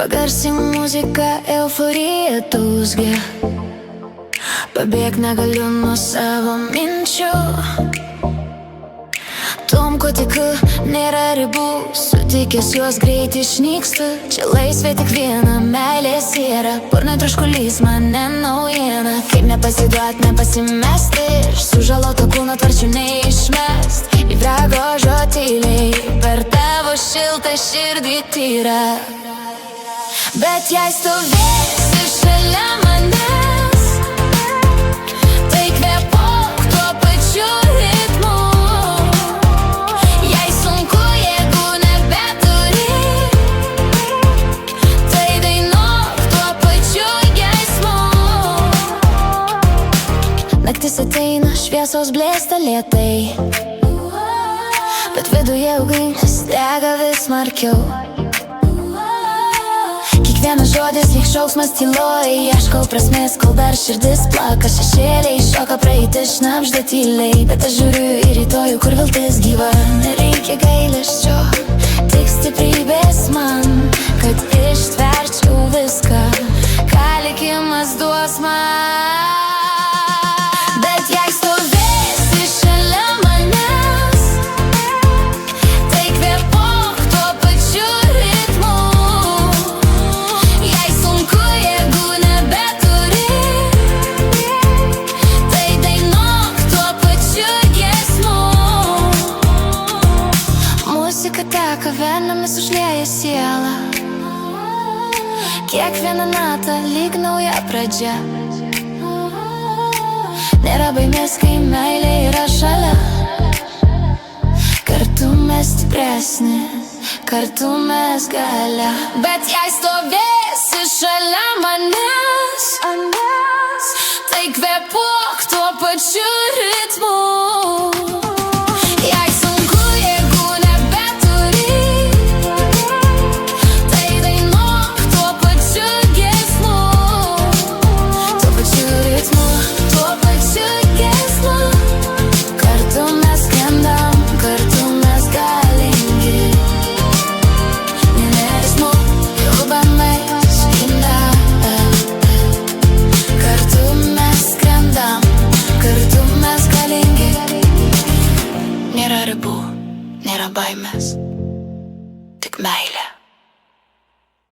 Pagarsi muzika, euforija dūzgia. Pabėg negaliu nuo savo minčių. Tom, ko tikiu, nėra ribų. Sutikęs juos greit išnykstu. Čia laisvė tik viena, meilės yra. Burna troškulys, man ne naujiena. Kaip nepasiduot, nepasimesti. Iš sužaloto kūno tvarčių neišmest. Į bragožo tyliai, per tavo šiltą širdį tyra. Bet jei stovėsi šalia manęs, tai kvėpuok tuo pačiu ritmu. Jei sunku, jeigu nebeturi, tai dainuok tuo pačiu geismu. Naktis ateina, šviesos blėsta lėtai, bet viduje ugnis dega vis smarkiau. Kiekvienas žodis lyg šauksmas tyloj. Ieškau prasmės, kol dar širdis plaka. Šešėliai šoka praeitis, šnabžda tyliai. Bet aš žiūriu į rytojų, kur viltis gyva. Nereikia gailesčio, tik stiprybės man, kad ištverčiau viską, ką likimas duos man. Bet jei stovėsi šalia manęs, tai kvėpuok tuo pačiu ritmu. Jei sunku, jeigu nebeturi, tai dainuok tuo pačiu giesmu. Muzika teka venomis, užlieja sielą. Kiekviena nata lyg nauja pradžia. Nėra baimės, kai meilė yra šalia. Kartu mes stipresni, kartu mes galia. Bet jei stovėsi šalia manęs, tai kvėpuok tuo pačiu ritmu.